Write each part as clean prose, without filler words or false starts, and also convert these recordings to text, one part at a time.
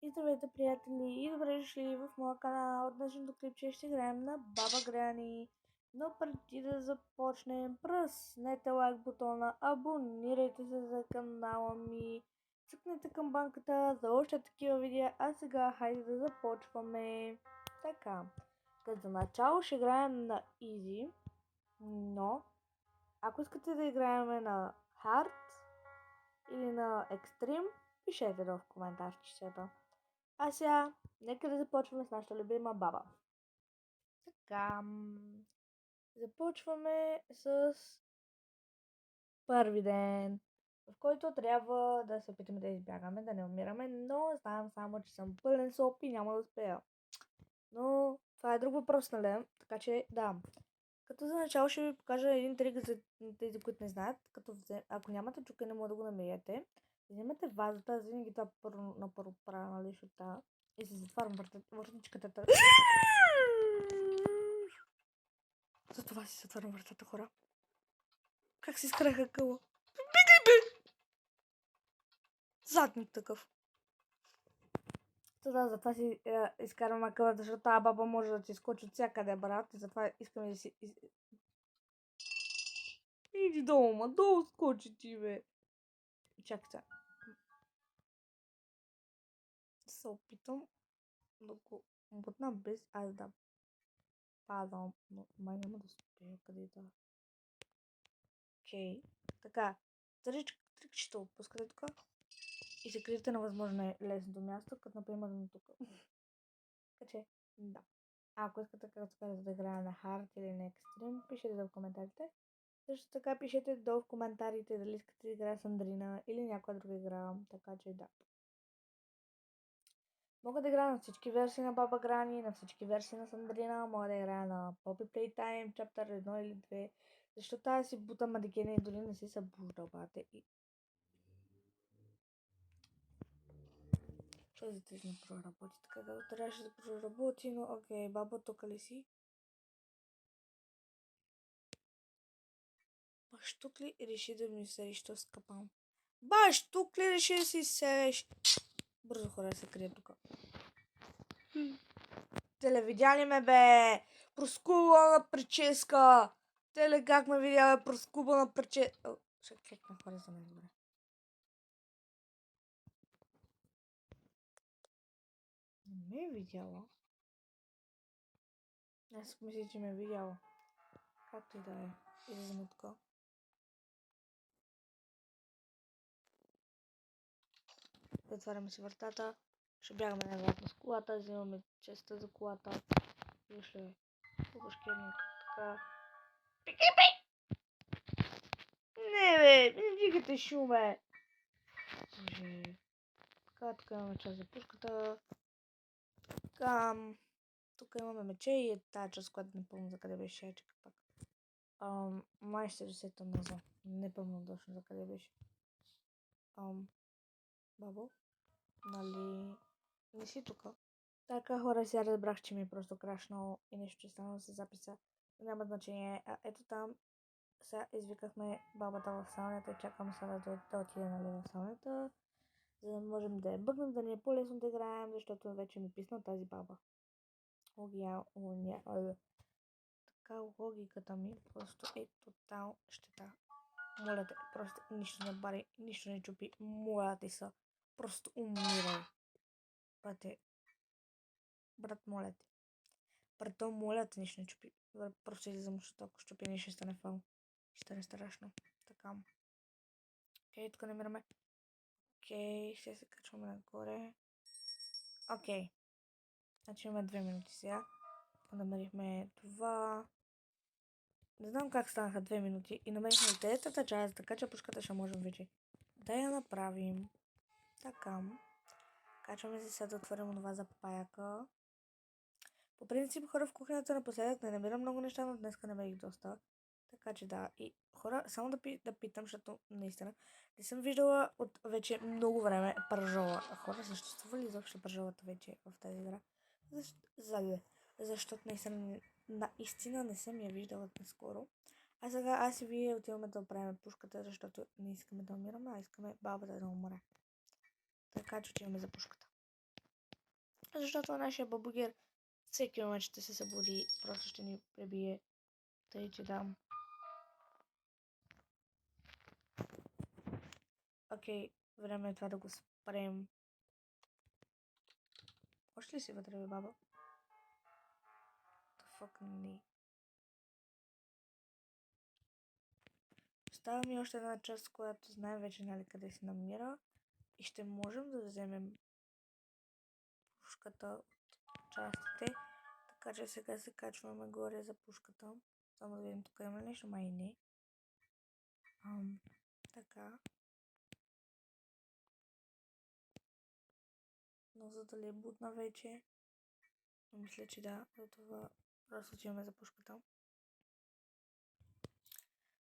И здравейте, приятели, и добре дошли в моя канал. Днешното клипче ще играем на Баба Грани. Но преди да започнем, пръснете лайк бутона, абонирайте се за канала ми, цъкнете камбанката за още такива видеа, а сега хайде да започваме. Така, като начало ще играем на Easy, но ако искате да играем на Hard или на Extreme, пишете в коментарчета. А сега, нека да започваме с нашата любима баба. Така, започваме с първи ден, в който трябва да се опитаме да избягаме, да не умираме, но знам само, че съм пълен с оп и няма да успея. Но това е друг въпрос, нали? Така че, да. Като за начало ще ви покажа един трик за тези, които не знаят. Ако нямате чука и не може да го намерите, вземете вазата, винаги това на първо правя, нали, защото и се затварям вратичката. Затова си затварям вратата, хора. Как си изкараха къла? Задник такъв. Да, затова си изкарвам акъла, защото тази баба може да ти скочи от всякъде, брат. И затова искам да си... Иди долу, ма долу скочи ти, бе. Чакай сега. Се опитам да го бутна без аз да падам, но май няма да успея къде да. Окей. Така, трикчето опускате тук и се криете на възможно най-лесното място, като например на тук. Така че, да. Ако искате, както казах, да играя на Hard или на Extreme, пишете в коментарите. Също така пишете долу в коментарите дали искате да играя с Андрина или някоя друга игра, така че да. Мога да играя на всички версии на Баба Грани, на всички версии на Сандрина, мога да играя на Poppy Playtime, Chapter 1 или 2, защото тази си бута манекена и дори не си събужда, бате. Този теж не проработи така, както трябваше да проработи, но окей, баба, тук ли си? Баш тук ли реши да ми се що скъпам? Баш тук ли реши да си седеш? Бързо хора се крие тук. Теле, видя ли ме, бе? Проскубана прическа! Теле, как ме видя, бе? Проскубана прическа! Ще клекна хора за мен, добре. Не ме е видяла. Аз мисля, че ме е видяла. Както и да е. Излизаме тук. Затваряме си вратата. Ще бягаме най-вероятно с колата. Взимаме честа за колата. И ще побашкираме така. Пики-пи! Не, бе! Не дигате шум, бе! Боже. Така, тук имаме част за пушката. Така. Тук имаме мече и е тази част, която не помня за къде беше. Чакай пак. Май ще ресетам назад. Не помня точно за къде беше. Бабо, нали не си тук? Така, хора, сега разбрах, че ми е просто крашнало и нещо, че станало с записа. Но няма значение. Ето там сега извикахме бабата в сауната и чакам сега да отиде, нали, в сауната, за да можем да я бъгнем, да ни е по-лесно да играем, защото вече ми писна тази баба. Така, логиката ми просто е тотал щета. Моля те, просто нищо не бари, нищо не чупи. Моля ти са. Просто умирай. Брате, брат, моля те. Брато, моля те, нищо не чупи. Просто излизам, защото ако щупи, не ще стане фал. Ще стане страшно. Така. Окей, тук намираме. Окей, ще се качваме нагоре. Окей. Значи имаме 2 минути сега. Намерихме това. Не знам как станаха 2 минути и намерихме третата част, така че пушката ще можем вече да я направим. Така. Качваме се сега да отворим това за паяка. По принцип, хора, в кухнята напоследък не намирам много неща, но днес намерих доста. Така че да. И хора, само да питам, защото наистина не съм виждала от вече много време пържола. Хора, съществува ли изобщо пържолата вече в тази игра? Защото наистина не съм я виждала наскоро. А сега аз и вие отиваме да оправим пушката, защото не искаме да умираме, а искаме бабата да умре. Така че отиваме за пушката. Защото нашия бабугер всеки момент ще се събуди, просто ще ни пребие. Тъй, че дам. Окей, време е това да го спрем. Още ли си вътре, бе, баба? The fuck не. Става ми още една част, която знаем вече, нали, къде се намира. И ще можем да вземем пушката от частите. Така че сега се качваме горе за пушката. Само да видим тук има нещо, май не. Така. Но за да ли е будна вече? Мисля, че да. Затова просто отиваме за пушката.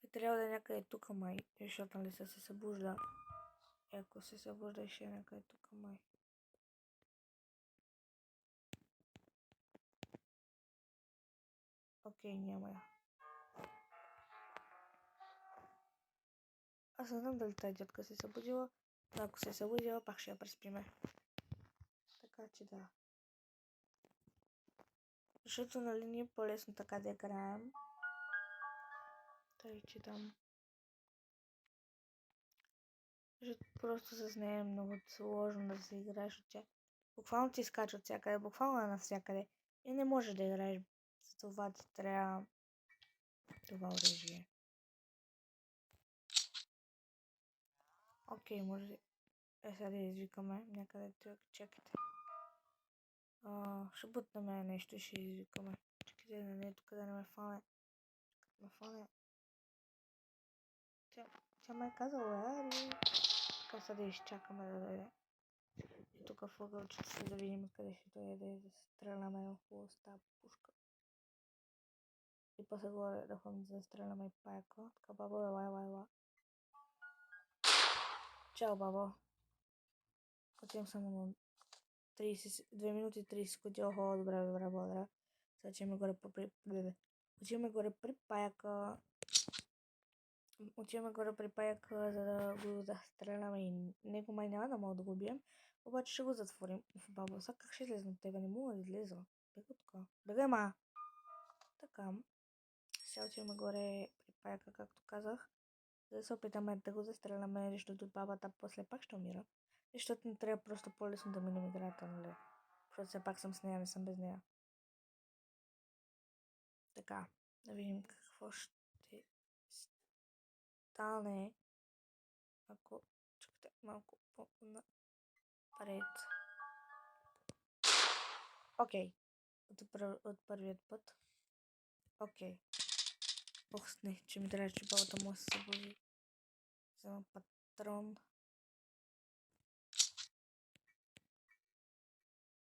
И трябва да е някъде тук, май. Защото нали се събужда. И ако се събужда, ще е някъде тук, май. Окей, няма я. Аз не знам дали тази дядка се събудила, но ако се е събудила, пак ще я преспиме. Така че да. Защото нали ни е по-лесно така да играем. Тъй, че там. Защото просто с нея е много сложно да се играеш от тях. Буквално ти скача от всякъде, буквално е навсякъде. И не можеш да играеш. За това ти трябва това оръжие. Окей, може. Сега да извикаме някъде тук. Чакайте. Ще бутнем нещо и ще извикаме. Чакайте, не тук да не ме фане. Ме фане. Тя ме е казала, ари. Така сега да изчакаме да дойде. И тук в ъгълчето се да видим къде ще дойде да се стреляме на хубаво с тази пушка. И после горе да ходим да стреляме и паяка. Така, бабо, ела. Чао, бабо. Отивам само на 2 минути и 30 секунди. Охо, добре, благодаря. Сега отиваме горе Отиваме горе при паяка. Отиваме горе при паяка, за да го застреляме и него май няма да мога да го убием. Обаче ще го затворим. Бабо, сега как ще излезна от тебе? Не мога да излеза. Бега така. Бегай, ма! Така. Сега отиваме горе при паяка, както казах. За да се опитаме да го застреляме, защото бабата после пак ще умира. Защото не трябва просто по-лесно да минем играта, нали? Защото все пак съм с нея, не съм без нея. Така, да видим какво ще стане, ако чакате малко по-напред. Окей, от първият път. Окей. Ох, не, че ми трябва, че бабата му се събуди. Взема патрон.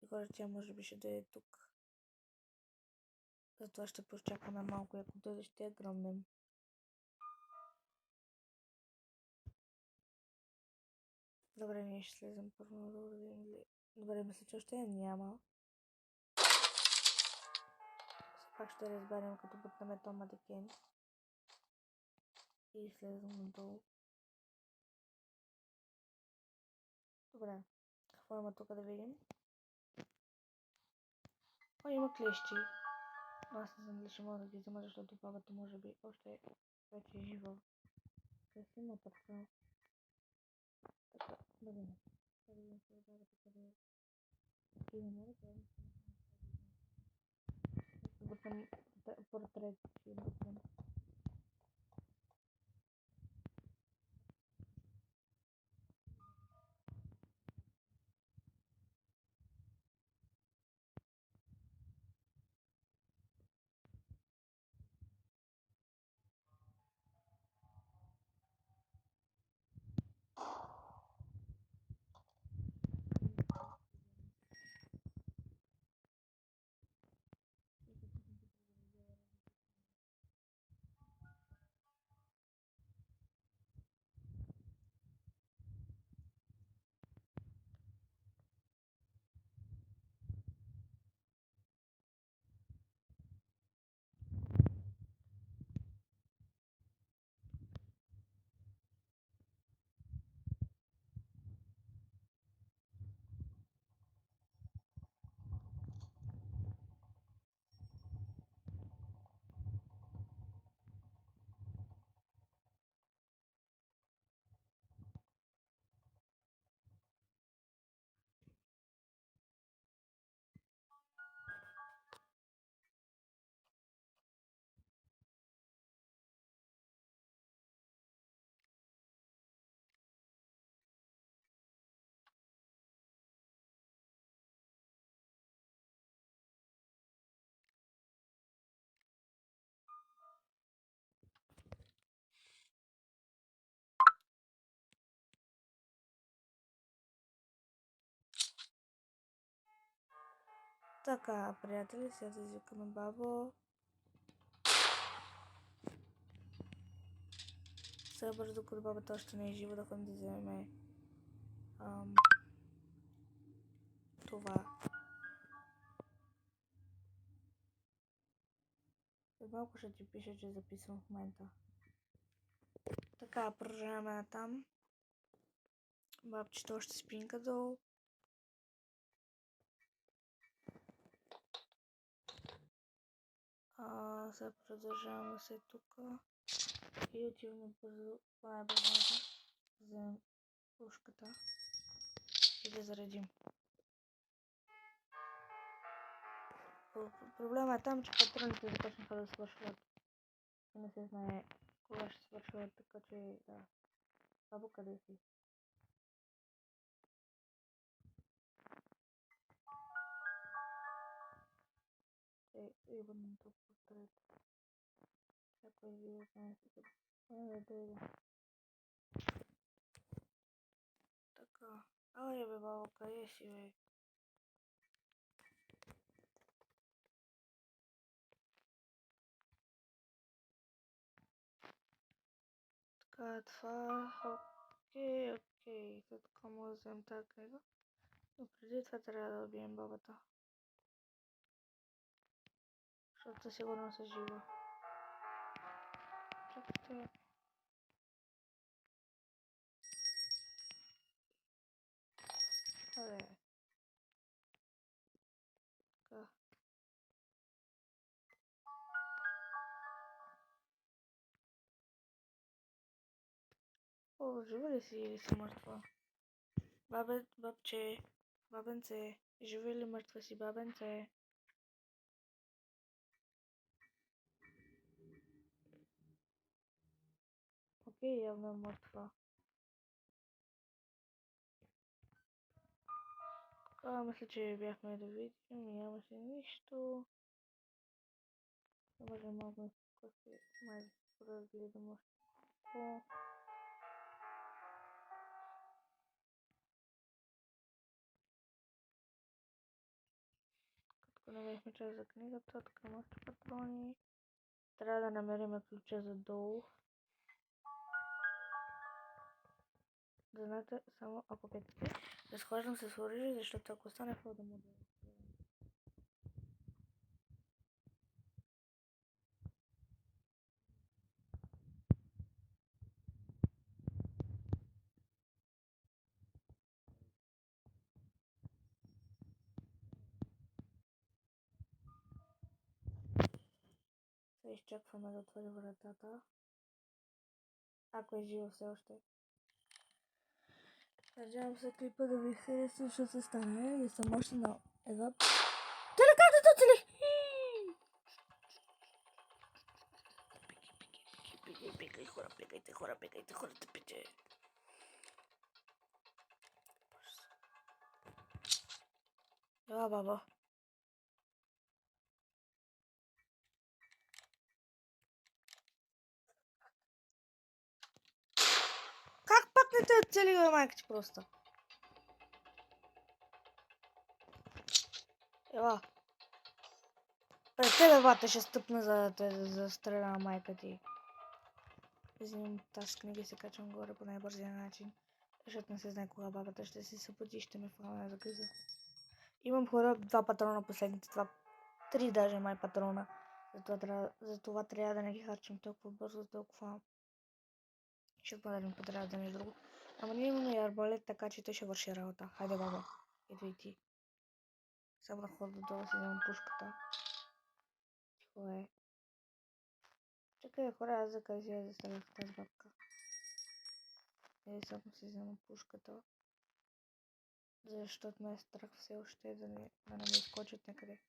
И горе тя може би ще дойде тук. Затова ще почакаме малко и ако дойде ще я гръмнем. Добре, ние ще слезем първо да видим ли. Добре, мисля, че още я няма. Все пак ще разберем като бутнем Тома Декен. И слезем надолу. Добре. Какво има тук да видим? О, има клещи. Аз не знам дали ще мога да ги взема, защото бабата може би още вече е жива. Къде има патрон? Така, да видим. Да видим се бабата къде е. И не мога да бутам портрет. Ще бутам. Така, приятели, сега да извикаме бабо. Сега бързо, докато бабата още не е жива, да ходим да вземем това. След малко ще ти пише, че записвам в момента. Така, продължаваме натам. Бабчето още спинка долу. Сега продължаваме се тук. И отиваме бързо. Това е бързо. Вземем пушката. И да заредим. Проблема е там, че патроните започнаха да свършват. И не се знае кога ще свършват, така че да. Бабо, къде си? Ебаното портрет. Чакай, вие знаете къде. Да дойде. Така. Ай, бе, бабо, къде си, бе? Така, това... Окей. След така може да вземем тази книга. Но преди това трябва да убием бабата. Защото сигурно се жива. Чакайте. Абе. Така. О, жива ли си или си мъртва? Бабче, бабенце, жива или мъртва си, бабенце? Окей, явно е мъртва. Мисля, че бяхме да видим и нямаше нищо. Да може малко кофе, май разгледам още. Като намерихме част за книгата, така има още патрони. Трябва да намерим ключа за долу. Да знаете, само ако питате, разхождам се с оръжие, защото ако стане какво да му да. Сега изчакваме да отвори вратата. Ако е жива все още. Надявам се клипа да ви хареса, защото се стане и съм още на едва. Телекатата цели! Пикай, хора, пикайте, хората пиче. Ела, баба. Как пак не те оцели, бе, майка ти просто? Ела. Пред тебе, бата, ще стъпна за да застреля на майка ти. Взимам тази книга и се качвам горе по най-бързия начин. Защото не се знае кога бабата ще се събуди и ще ме фана за гъза. Имам хора 2 патрона, последните 2. 3 даже май патрона. Затова трябва да не ги харчим толкова бързо, толкова. Ще подарим трябва да не друго. Ама ние имаме и арбалет, така че той ще върши работа. Хайде, баба. Идвай ти. Само да ходя долу да си вземам пушката. Тихо е. Чакай, хора, аз за къде си я застрелях тази бабка. Само си вземам пушката. Защото ме е страх все още да не ме изкочат някъде.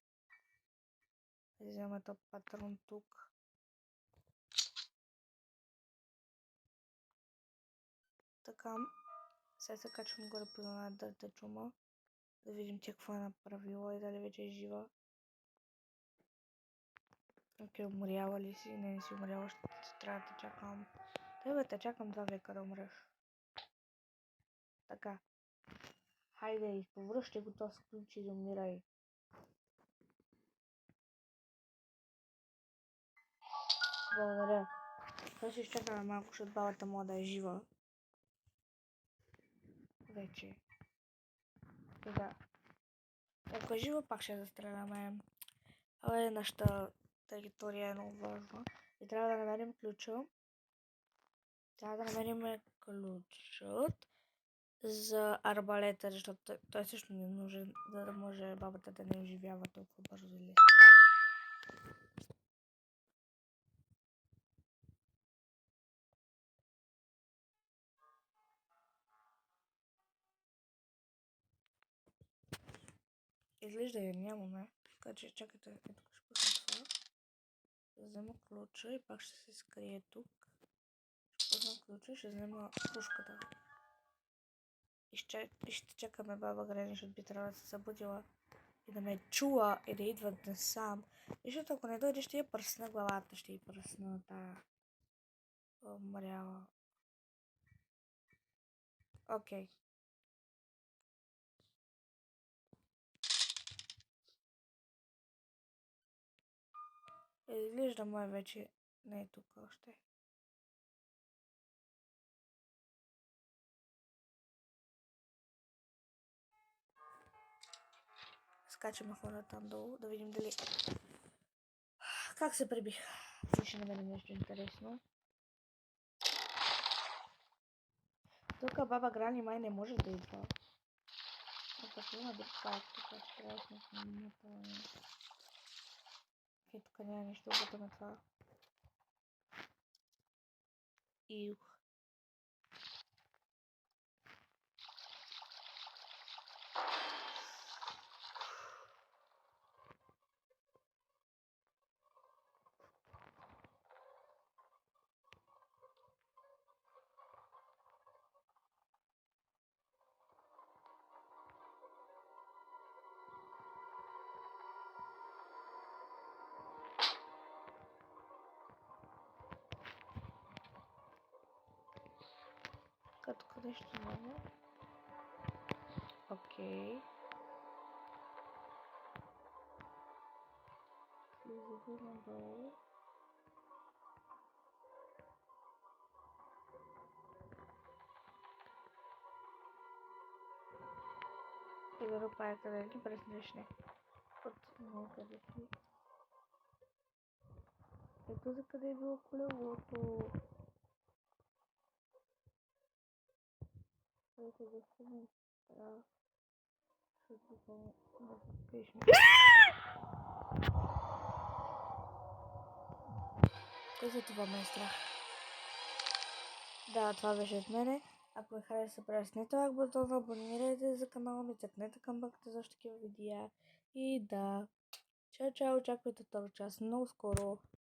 Вземем този патрон тук. Така. Сега се качвам горе по една дърта чума. Да видим тя какво е направила и дали вече е жива. Окей, умряла ли си? Не си умряла, ще трябва да чакам. Бе, те чакам 2 века да умреш. Така. Хайде, изповръщай го този ключ и да умирай. Благодаря. Сега ще изчакаме малко, защото бабата му да е жива. Вече. Да. Ако е жива, пак ще застреляме. Але нашата територия е много важна. И трябва да намерим ключа. Трябва да намерим ключът за арбалета, защото той също не е нужен, за да може бабата да не оживява толкова бързо и лесно. Изглежда я нямаме, така че чакайте, тук ще пуснем това. Ще взема ключа и пак ще се скрие тук. Ще пусна ключа и ще взема пушката. И ще чакаме баба Грени, защото би трябвало да се събудила и да ме чула и да идва насам. И защото ако не дойде, ще я пръсна главата, ще я пръсна тая умряла. Окей. Изглежда май вече не е тук още. Скачаме хора там долу, да видим дали... Как се прибих? Ще намерим нещо интересно. Тук баба Грани май не може да идва. Но пък има друг парк, така че трябва да сме внимателни. Окей, тук няма нищо, обутаме това. Иух. Тук нещо няма. Окей. Слизаме надолу. И да рупая къде ли преснешне. От някъде си. Ето за къде е било колелото. Ето да се не трябва. Защото да се пишем. Кой за това ме е страх? Да, това беше от мене. Ако ви хареса, преснете лайк бутона, абонирайте за канала ми, цъкнете камбаката за още такива видеа. И да, чао, чао, очаквайте втора част много скоро.